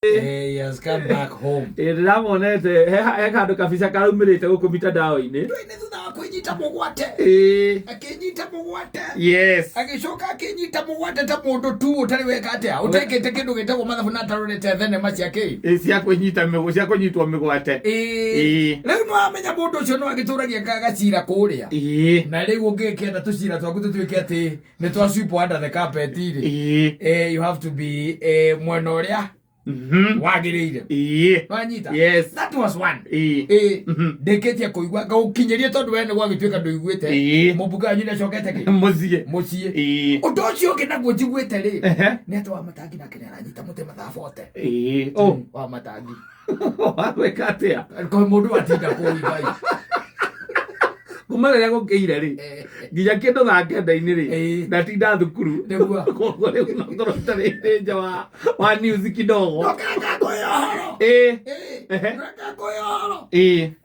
He has come back home. Ndamonete he kandu kabisa karumirite guku mitandao-ini. Twine thutha wa kwinyita mugwate. Akinyita mugwate. Yes. Agicoka akinyita mugwate ta mundu tu utari weka atia. Utekete kindu gitagwo mathabu na tarorete thenema ciake. Cia kunyita migu cia kunyitwo migwate. Riu no amenya mundu ucio no agituragia gacira kuria. Na riu ungikienda tucira twaku tutwike ati ni twa sweep under the carpet iri. You have to be mwena uria wagiriire wanyita. Yes, that was one. Ndeketie kuigua gaukinyerie tondu wene gwagituika nduiguite mubuga nyine cokete ki mucie undu ucio ngi naguo njiguite ri ni atu wa matangi na kene aranyita muti mathabote wa matangi wagweka atia ko mundu atinda kuigai kuma rĩrĩa gũkĩire rĩ nginya kĩndũ thaa kenda-inĩ rĩ ndatinda thukuru nĩguo koguo rĩu no ngorwo itarĩ nja wa news kidogo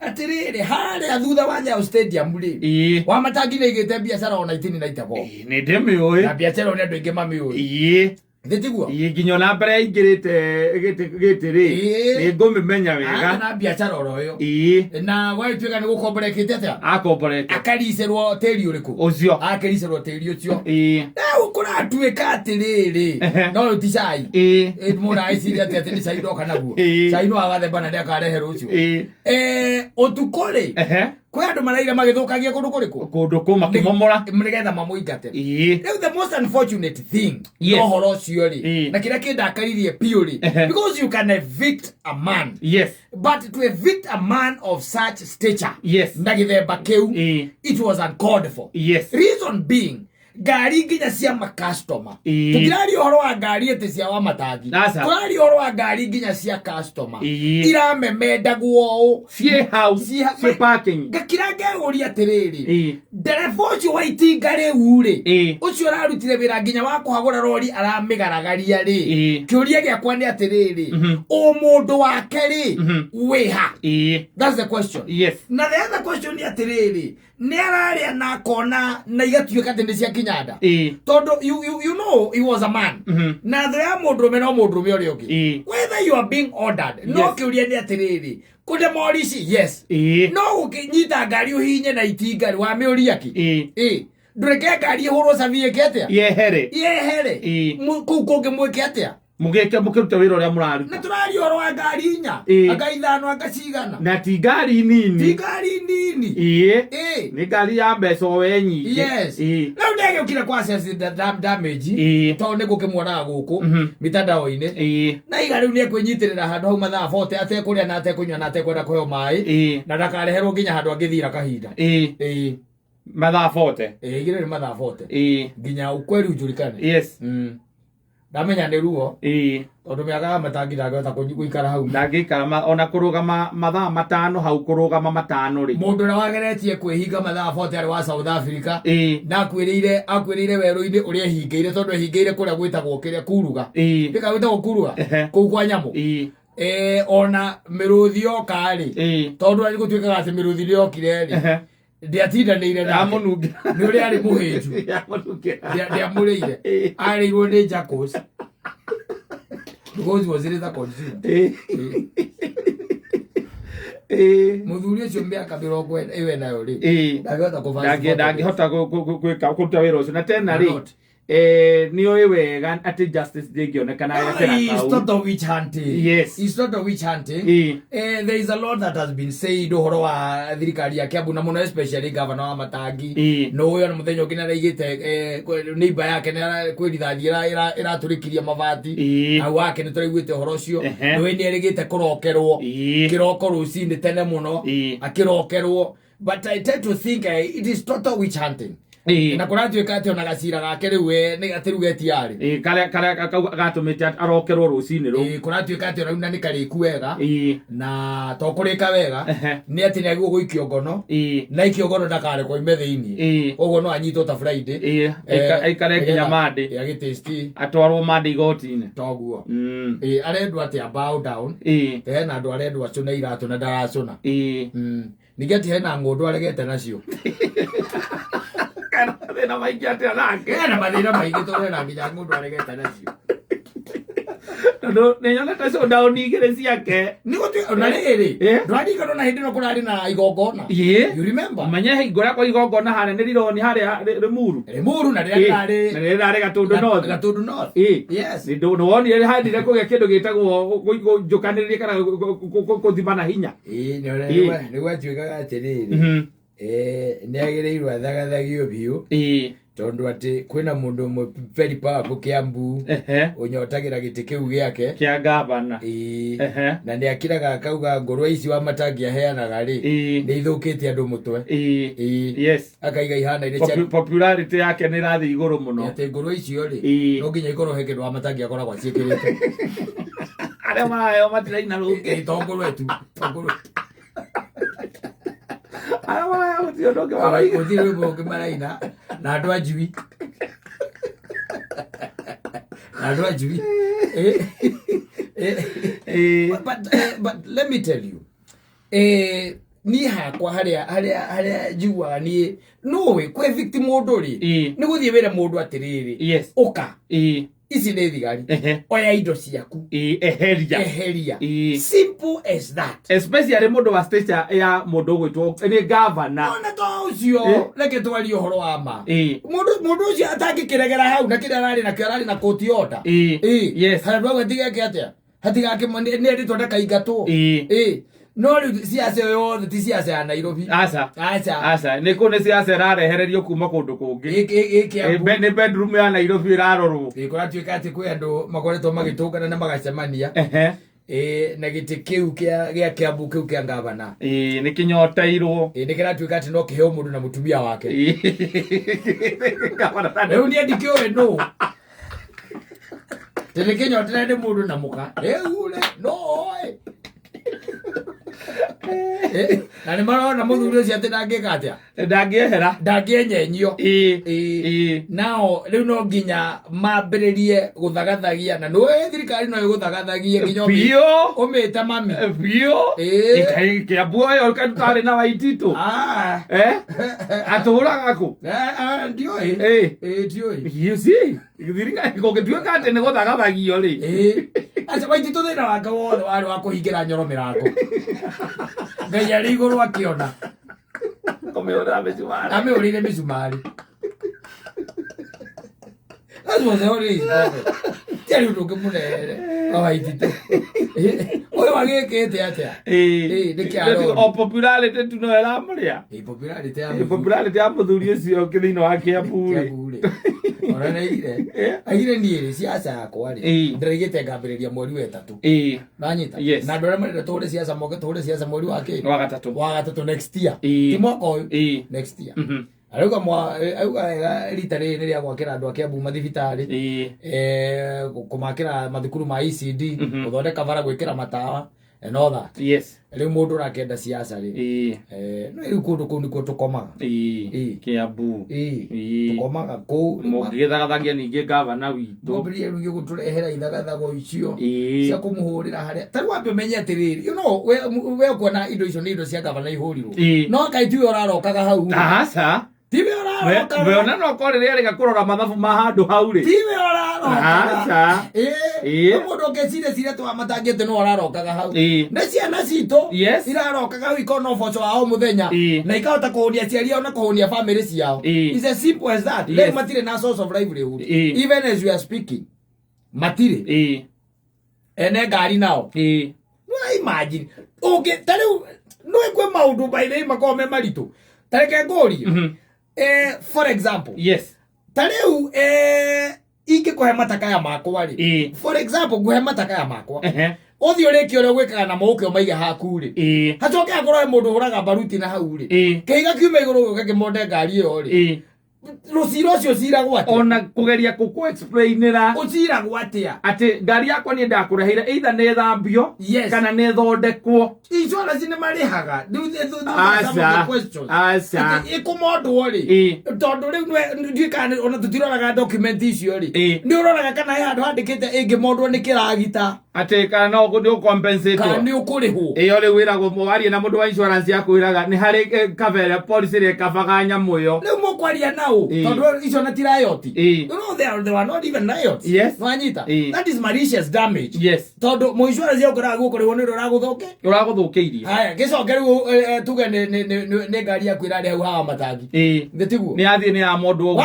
atirĩrĩ harĩa thutha wa Nyayo stadium rĩ wa matangi nĩaigĩte biacara ona itini na itabo nĩ ndĩmĩũĩ na biacara ona andũ aingĩ mamĩũĩ thitiguo nginya na mbere ingĩrĩte gĩtĩ rĩ nĩ ngũmĩmenya wega na biacara oro yo na gwatuĩka nĩ gũkomborekete atĩa akomborete akaricĩrwo tĩri ũrĩkũ ũcio akaricĩrwo tĩri ũcio rĩu kũratuĩka atĩrĩrĩ no rĩu ti cai mũndũ agĩciria atĩ nĩ cai ndoka naguo cai no agathemba na nĩakarehe rũciũ ũtukũ rĩ kwĩ andũ maraira magĩthũkagia kũndũ kũrĩkũ kũndũ kũ makĩmomora nĩgetha mamũingate rĩu the most unfortunate thing no ũhoro ũcio rĩ na kĩrĩa kĩndakaririe piũ rĩ because you can evict a man but to evict a man of such stature na gĩthemba kĩu it was uncalled for reason being ngari nginya cia customer tukirari uhoro wa ngari ete cia wa matangi turari uhoro wa ngari nginya cia customer iramemendagwo cie house cie parking ngakira ngeguria atiriri ndereba ucio wa itinga riu ri ucio ararutire wira nginya wa kuhagura rori aramigaragaria ri kiuria giakwa ni atiriri o mundu wake ri wiha that's the question na the other question ni atiriri ni araria na kona na igatuika ati ndi cia kinyanda tondu you know he was a man na the mundurume no mundurume uri ungi whether you are being ordered no kiuria ni atiriri kude morisi no ukinyita ngari uhinye na itinga wa miuria ki ndureke ngari ihurwo savie ketia yehere kungi mwike atia mukiruta wira uria muraruta na turari oro wa ngari inya anga ithano anga cigana na ti ngari nini ni ngari ya mbeca we nyingi na ndege ukira kwa sense damage to ne gukimwona guku mitandao-ini na igari ni ekwenyitirira handu hau mathaa 40 atekuria na atekunywa na atekwenda kuheo mai na ndakareherwo nginya handu angithira kahinda mathaa 40 igire ni mathaa 40 nginya ukweli ujurikane ndamenya nĩ ruo tondu miaka matangi ndangĩhota gũikara hau ndangĩikara ona kũrũgama mathaa matano hau kũrũgama matano rĩ mũndũ ũrĩa wageretie kwĩhinga mathaa 40 arĩ wa South Africa akwĩrĩire werũ-inĩ ũrĩa ehingĩire tondu ehingĩire kũrĩa gwĩtagwo kĩrĩa kuruga ndĩka gwĩtagwo kuruga kũu kwa nyamũ ona mĩrũthi oka rĩ tondu arĩ gũtuĩkaga atĩ mĩrũthi nĩyokire rĩ ndiatindanĩire nĩ ũrĩa arĩ mũhĩnju ndiamũrĩire arĩirwo nĩ Jackals because was it a consumed muthuri ucio mĩaka 40 iwe nayo rĩ ndangĩhota gwĩka kũruta wĩra ũcio na tena rĩ niyo wega ati justice ndingionekana it's not a witch hunting it's not a witch hunting there is a lot that has been said uhoro wa thirikari ya Kiambu na muno especially governor wa matangi no uyo na muthenya ũngĩ naraigĩte neighbor yake kwĩrithathi iratũrĩkiria mabati na wake nĩ tũraiguĩte uhoro ũcio we nĩ erĩgĩte kũrokerwo kĩroko rũcinĩ tene mũno akĩrokerwo but I tend to think it is total witch hunting na kuratuĩka atĩ ona gacira gake rĩu nĩ gatĩrugeti yarĩ karia gatumĩte arokerwo rũcinĩ rũu kuratuĩka atĩ ona nĩ karĩku wega na to kũrĩka wega nĩ atĩ nĩagĩrĩirwo gũikio ngono na ikio ngono ndakarekwo ime thĩinĩ ũguo no anyitwo ta Friday aikare nginya Monday agĩtĩsti atwarwo Monday igoti-inĩ toguo arendwo atĩ bow down hena andũ arendwo acũne iratũ na ndaracũna ningĩ atĩ hena ng'ũndũ aregete nacio mathĩna maingĩ atĩa nake hena mathĩna maingĩ tondũ hena nginya ng'ũndũ aregete nacio no nyona taso down igere ciake ni gotu na riri ndwari kana na hindi no kurari na igongona you remember manya igora kwa igongona hane ni rironi haria remuru na riri gatundu north yes ni no woni ri handire kuge kindu gitagwo njukaniririe kana kuthimana hinya ni gwatuikaga atiriri ni agireirwo athagathagio biu tondu ati kwina mundu mwe very powerful Kiambu unyotagira giti kiu giake kia gavana na ni akiraga akauga ngorwa ici wa matangia heanaga ri ni ithukite andu mutwe yes akaiga ihana ile popularity yake ni rathi iguru muno ati ngorwa icio ri no nginya ikorwo heke wa matangia akoragwa ciikirite aria mayo matiraina rungi tongorwe tu awa utiondoke maraina utiondoke maraina na andu ajui but let me tell you ni hakwa haria jua ni no kwe victim mundu ri ni guthie wira mundu atiriri uka ici ni thigari oya indo ciaku eheria simple as that, especially mundu wa stage ya mundu gwitwo ni governor ona to ucio reke twari uhoro wa ma mundu ucio atangikiregera hau na kira rari na kirari na koti order yes handu atigeke atia hatigake ni nditwo ndakaingatwo no riu siasa yothe ti siasa ya Nairobi asa ni kune siasa rarehererio kuma kundu kungi ni bedroom ya Nairobi rarorwo ikora tuika ati kwi andu makoretwo magitungana na magacemania na giti kiu kia Kiambu kiu kia gavana ni kinyotairwo ni kiratuika ati no kiheo mundu na mutumia wake riu ni andikio we no tene kinyotera ndi mundu na muka ule no na ni marona muthuri ucio ati ndangika atia ndangienyanyio nao riu no nginya mambiririe guthagathagia na no thirikari no iguthagathagie nginya umite mami ikai Kiambu yo katari na Waititu aturaga ku ndioi you see thirikari gogituika ati ni guthagathagia ri acha Waititu thina wake wothe wari wa kuhingira Nyoro mirango ngai ari iguru akiona ameurire micumari that's the only tell you to munere Waititu oyo wagikite atia o popularity tuno era muria popularity ya muthuri ucio kithino wa Kiambu ora aire ni siasa yakwa ri ndirigite ngambiriria mweri wa 3 nanyita na ndora marira tore siasa moke tore siasa mweri wa gatatu next year ti mwaka uyu next year aruga auga ritari ni ria gwakira andu a Kiambu mathibitari kumakira mathukuru ma ECD guthondeka bara gwikira matawa and all that riu mundu rakenda siasa ri no riu kundu kuu nikuo tukomaga Kiambu tukomaga kuu mugithagathagia ningi gavana witu mobiri riu guturehera ithagathago icio cia kumuhurira haria tari wambe menye atiriri you know we kuona indo icio ni indo cia gavana ihurirwo no kai tu urarokaga hau tiwe oraroka weona no korire ari gakurora mathabu ma handu hau ri tiwe oraroka mundu ngecire twa matangite no orarokaga hau na ciana cito irarokaga hau ikono boco wao muthenya na ikahota kuhunia ciari ao na kuhunia family ciao is as simple as that le matire na source of livelihood even as we are speaking matire ene gari nao no imagine okay tari no ekwe maundu baile makome maritu tareke ngori for example tariu ingikuhe matakaya makwa ri for example nguhe matakaya makwa othi uriki ore gwikaga na mauke maige haku ri hacoke akorwo mundu huraga baruti na hau ri keiga kiuma iguru gukage monde ngari iyo ri rusiro cio cira gwate ona kugeria kuku explainera ucira gwate ati ngari yakwa ni ndakureheire either ne thambio kana ne thondekwo insurance ni marihaga asa ikumondo ri tondu riu ndikana ona tutiroraga document icio ri ni uroraga kana handu handikite ingi mondwo ni kiragita ate kana no compensate kana ni ukuri hu iyo le wira go mwari na mundu wa insurance yako wiraga ni hari kavere policy re kavaganya muyo le mo kwaria nao tondu icio na tirayoti you know they were not even riots yes nwanyita that is malicious damage yes tondu mo insurance yako ragu kuri woni uraguthukiirie haya gicokeru tuge ne ngari yaku irari hau hawa matangi ngetigu ni athie ni ya mundu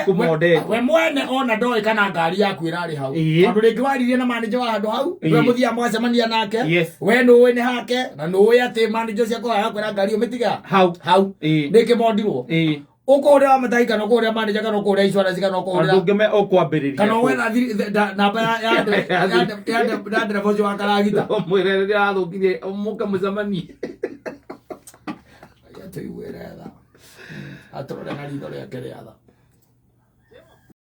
kumode we mwene ona ndoi kana ngari yaku irari hau tondu ringi waririe na manager wa handu hau we muthia mwacemania nake we no ni hake na no ati manager ciako yakwira ngari umitiga hau ndike mondirwo ukoria matai kana ukoria manager kana ukoria insurance kana ukoria ndungime ukwambiriria kana we namba ya driver wa karagita mwire ria athukirie muka mucemani ya tuiwera tha atorora na ritho ria keretha